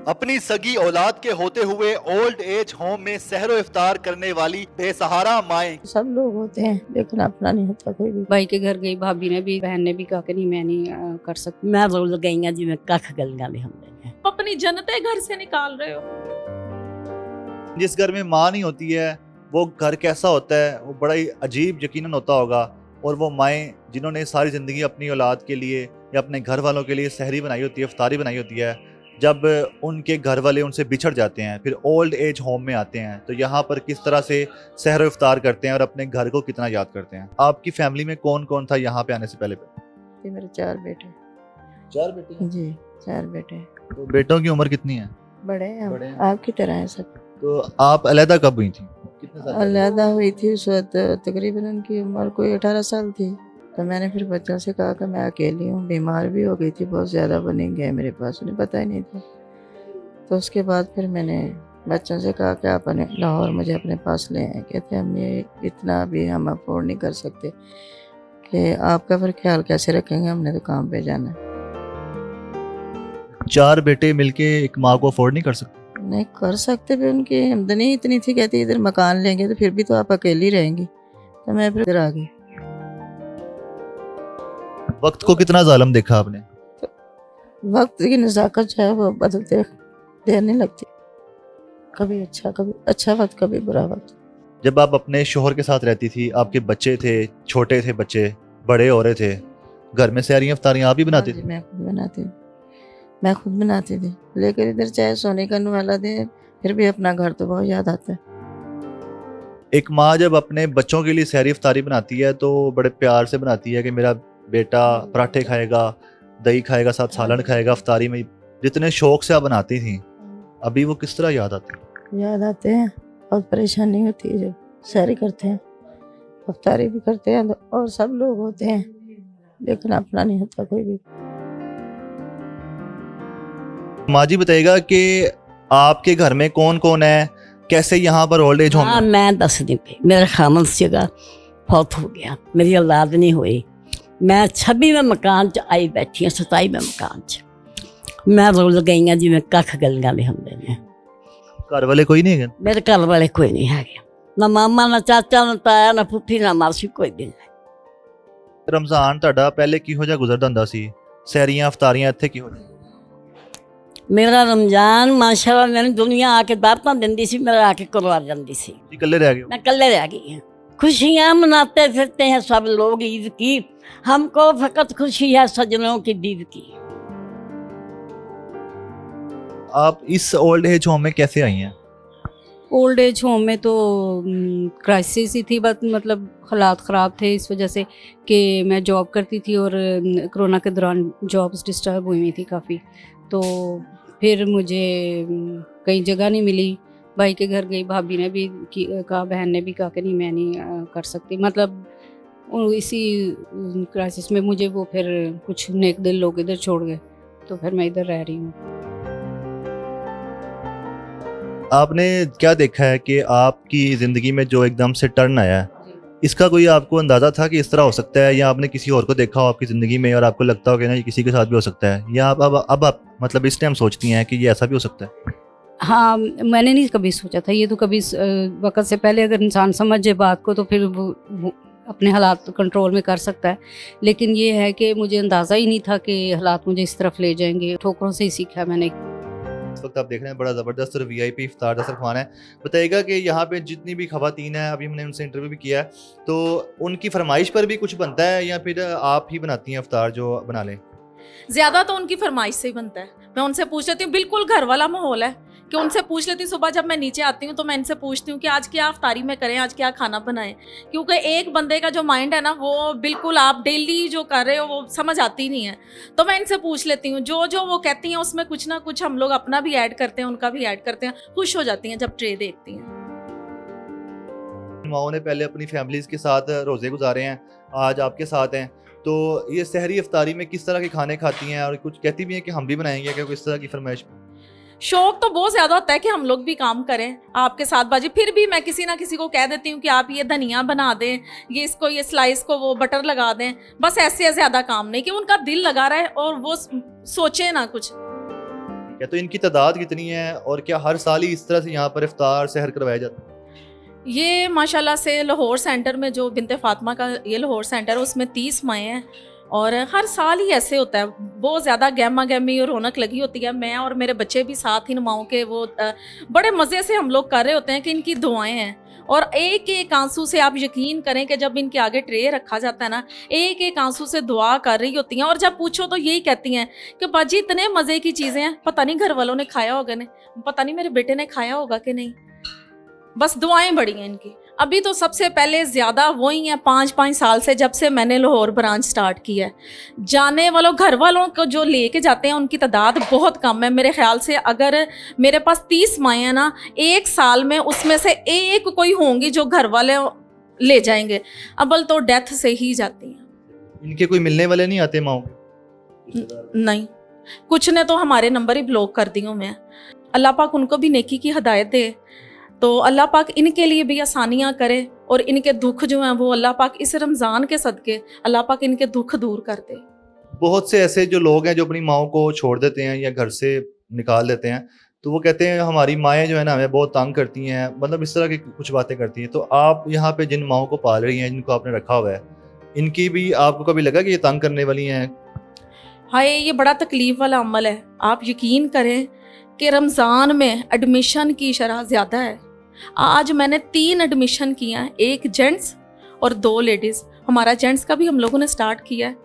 अपनी सगी औलाद के होते हुए ओल्ड एज होम में सहरो इफ्तार करने वाली बेसहारा माएं। सब लोग होते हैं लेकिन अपना नहीं होता कोई भी। भाई के घर गई, भाभी ने भी, बहन ने भी कहा कि नहीं मैं नहीं कर सकती। मैं रोल गई जिम्मे कख गलियां भी हमने अपनी जनते घर से निकाल रहे हो। जिस घर में माँ नहीं होती है वो घर कैसा होता है, वो बड़ा ही अजीब यकीनन होता होगा। और वो माएँ जिन्होंने सारी ज़िंदगी अपनी औलाद के लिए या अपने घर वालों के लिए सहरी बनाई होती है, इफ्तारी बनाई होती है, जब उनके घर वाले उनसे बिछड़ जाते हैं, फिर ओल्ड एज होम में आते हैं, तो यहाँ पर किस तरह से सहर इफ्तार करते हैं और अपने घर को कितना याद करते हैं। आपकी फैमिली में कौन कौन था यहाँ पे आने से पहले? ये मेरे 4 बेटे। 4 बेटे हैं? जी 4 बेटे। तो बेटों की उम्र कितनी है? बड़े हैं, बड़े हैं। आपकी तरह हैं सब। तो आप अलहदा कब हुई थी? कितने साल? अलहदा हुई थी उस वक्त तकरीबन उनकी उम्र कोई 18 साल थी। तो मैंने फिर बच्चों से कहा कि मैं अकेली हूँ, बीमार भी हो गई थी, बहुत ज़्यादा बनी गए मेरे पास, उन्हें पता ही नहीं था। तो उसके बाद फिर मैंने बच्चों से कहा कि आप लाहौर मुझे अपने पास ले आए। कहते हम ये इतना भी हम अफोर्ड नहीं कर सकते कि आपका फिर ख्याल कैसे रखेंगे, हमने तो काम पे जाना है। 4 बेटे मिलके एक माँ को अफोर्ड नहीं कर सकते? नहीं कर सकते भी, उनकी आमदनी इतनी थी। कहती इधर मकान लेंगे तो फिर भी तो आप अकेली रहेंगी। तो मैं फिर इधर आ गई। वक्त को कितना जालिम देखा आपने? वक्त की नज़ाकत जो है वो बदलते देर नहीं लगती, कभी अच्छा वक्त, कभी बुरा वक्त। जब आप अपने शोहर के साथ रहती थी, आपके बच्चे थे, छोटे थे बच्चे, बड़े हो रहे थे, घर में सहरियाँ इफ्तारियाँ आप ही बनाती थी? मैं खुद बनाती थी। लेकिन इधर चाहे सोने का नुवाला दे, फिर भी अपना घर तो बहुत याद आता है। एक माँ जब अपने बच्चों के लिए सहरी इफ्तारी बनाती है तो बड़े प्यार से बनाती है कि मेरा बेटा पराठे खाएगा, दही खाएगा, साथ सालन खाएगा। इफ्तारी में जितने शौक से आप बनाती थी, अभी वो किस तरह याद आते हैं? याद आते हैं। बहुत परेशानी होती है जब सहरी करते हैं, इफ्तारी भी करते हैं और सब लोग होते हैं लेकिन अपना नहीं होता कोई भी। माँ जी बताइएगा कि आपके घर में कौन कौन है, कैसे यहाँ पर ओल्ड एज होम? हाँ मैं दस दी पे मेरा खामन जगह फौत हो गया, मेरी औलाद नहीं हुई। मैं 26वें मकान च आई बैठी हूँ, 27वें मकान च मैं रोल गई जिम्मे कख गलियां भी हमने। घर वाले कोई नहीं है? मेरे घर वाले कोई नहीं है, ना मामा ना चाचा ना ताया ना फुफी ना मासी, कोई भी नहीं। रमजान ਤੁਹਾਡਾ ਪਹਿਲੇ ਕਿਹੋ ਜਿਹਾ ਗੁਜ਼ਰਦਾ ਹੁੰਦਾ ਸੀ? ਸਹਿਰੀਆਂ ਇਫਤਾਰੀਆਂ ਇੱਥੇ ਕਿਹੋ ਜਿਹਾ? मेरा रमजान माशाल्लाह मैंने दुनिया आके दावतां दिंदी सी, मेरा आके करवा जाती सी। ਤੁਸੀਂ ਇਕੱਲੇ ਰਹਿ ਗਏ ਹੋ? मैं कल्ले रह गई हूँ। खुशियाँ मनाते फिरते हैं सब लोग ईद की, हमको फकत खुशी है सजनों की दीद की। आप इस ओल्ड एज होम में कैसे आई हैं? ओल्ड एज होम में तो क्राइसिस ही थी, बस मतलब हालात ख़राब थे इस वजह से कि मैं जॉब करती थी और कोरोना के दौरान जॉब्स डिस्टर्ब हुई थी काफ़ी। तो फिर मुझे कहीं जगह नहीं मिली। भाई के घर गई, भाभी ने भी कहा, बहन ने भी कहा कि नहीं मैं नहीं कर सकती। मतलब इसी क्राइसिस में मुझे वो फिर कुछ नेक दिल लोग इधर छोड़ गए, तो फिर मैं इधर रह रही हूँ। आपने क्या देखा है कि आपकी ज़िंदगी में जो एकदम से टर्न आया है, इसका कोई आपको अंदाज़ा था कि इस तरह हो सकता है, या आपने किसी और को देखा हो आपकी ज़िंदगी में और आपको लगता हो कि ना ये किसी के साथ भी हो सकता है, या अब आप मतलब इस टाइम सोचती हैं कि ये ऐसा भी हो सकता है? हाँ, मैंने नहीं कभी सोचा था ये, तो कभी वक्त से पहले अगर इंसान समझ जाए बात को तो फिर वो अपने हालात कंट्रोल में कर सकता है। लेकिन ये है कि मुझे अंदाज़ा ही नहीं था कि हालात मुझे इस तरफ ले जाएंगे। ठोकरों से ही सीखा मैंने। इस वक्त आप देख रहे हैं बड़ा ज़बरदस्त और वीआईपी इफ्तार दस्तरखान है। बताइएगा कि यहाँ पे जितनी भी ख़वातीन हैं, अभी हमने उनसे इंटरव्यू भी किया है, तो उनकी फरमाइश पर भी कुछ बनता है या फिर आप ही बनाती हैं इफ्तार जो बना लें? ज्यादा तो उनकी फरमाइश से ही बनता है। मैं उनसे पूछ लेती हूँ, बिल्कुल घर वाला माहौल है कि उनसे पूछ लेती हूँ। सुबह जब मैं नीचे आती हूँ तो मैं इनसे पूछती हूँ कि आज क्या इफ्तारी में करें, आज क्या खाना बनाएं, क्योंकि एक बंदे का जो माइंड है ना वो बिल्कुल आप डेली जो कर रहे हो वो समझ आती नहीं है। तो मैं इनसे पूछ लेती हूँ, जो जो वो कहती हैं उसमें कुछ ना कुछ हम लोग अपना भी ऐड करते हैं, उनका भी ऐड करते हैं। खुश हो जाती हैं जब ट्रे देखती हैं। माओ ने पहले अपनी फैमिलीज़ के साथ रोज़े गुजारे हैं, आज आपके साथ हैं, तो ये सहरी इफ्तारी में किस तरह के खाने खाती हैं और कुछ कहती भी हैं कि हम भी बनाएंगे, क्या किस तरह की फरमाइश? शौक तो बहुत ज़्यादा होता है कि हम लोग भी काम करें आपके साथ बाजी। फिर भी मैं किसी ना किसी को कह देती हूँ कि आप ये धनिया बना दें, ये इसको ये स्लाइस को वो बटर लगा दें, बस ऐसे ज़्यादा काम नहीं कि उनका दिल लगा रहा है और वो सोचे ना कुछ। ठीक है, तो इनकी तादाद कितनी है और क्या हर साल ही इस तरह से यहाँ पर इफ्तार सहर करवाया जाता है? ये माशाल्लाह से लाहौर सेंटर में जो बिनते फातिमा का ये लाहौर सेंटर है उसमें 30 माएँ हैं और हर साल ही ऐसे होता है। बहुत ज़्यादा गहमा गहमी और रौनक लगी होती है। मैं और मेरे बच्चे भी साथ इन माओं के वो बड़े मज़े से हम लोग कर रहे होते हैं कि इनकी दुआएं हैं और एक एक आंसू से आप यकीन करें कि जब इनके आगे ट्रे रखा जाता है ना, एक एक आंसू से दुआ कर रही होती हैं और जब पूछो तो यही कहती हैं कि बाजी इतने मज़े की चीज़ें हैं, पता नहीं घर वालों ने खाया होगा नहीं, पता नहीं मेरे बेटे ने खाया होगा कि नहीं, बस दुआएं बड़ी हैं इनकी। अभी तो सबसे पहले ज़्यादा वही हैं 5-5 साल से जब से मैंने लाहौर ब्रांच स्टार्ट की है। जाने वालों घर वालों को जो लेके जाते हैं उनकी तादाद बहुत कम है। मेरे ख्याल से अगर मेरे पास 30 माएँ हैं ना, एक साल में उसमें से एक कोई होंगी जो घर वाले ले जाएंगे, अबल तो डेथ से ही जाती हैं। इनके कोई मिलने वाले नहीं आते माओ? नहीं, कुछ ने तो हमारे नंबर ही ब्लॉक कर दिए हुए हैं। अल्लाह पाक उनको भी नेकी की हिदायत दे, तो अल्लाह पाक इनके लिए भी आसानियाँ करे और इनके दुख जो हैं वो अल्लाह पाक इस रमज़ान के सदके अल्लाह पाक इनके दुख दूर कर दे। बहुत से ऐसे जो लोग हैं जो अपनी माओ को छोड़ देते हैं या घर से निकाल देते हैं, तो वो कहते हैं हमारी माएँ जो है ना हमें बहुत तंग करती हैं, मतलब इस तरह की कुछ बातें करती हैं। तो आप यहाँ पे जिन माओ को पाल रही हैं, जिनको आपने रखा हुआ है, इनकी भी आपको कभी लगा कि ये तंग करने वाली हैं? हाय, ये बड़ा तकलीफ़ वाला अमल है। आप यकीन करें कि रमज़ान में एडमिशन की शरह ज़्यादा है। आज मैंने 3 एडमिशन किया है, 1 जेंट्स और 2 लेडीज़। हमारा जेंट्स का भी हम लोगों ने स्टार्ट किया है,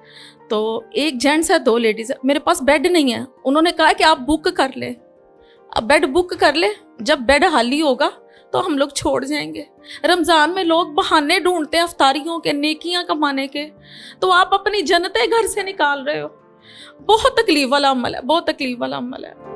तो 1 जेंट्स है 2 लेडीज़ है। मेरे पास बेड नहीं है, उन्होंने कहा कि आप बुक कर ले। अब बेड बुक कर ले, जब बेड खाली होगा तो हम लोग छोड़ जाएंगे। रमज़ान में लोग बहाने ढूंढते हैं अफ्तारियों के, नेकियां कमाने के, तो आप अपनी जन्नतें घर से निकाल रहे हो। बहुत तकलीफ वाला अमल है, बहुत तकलीफ वाला अमल है।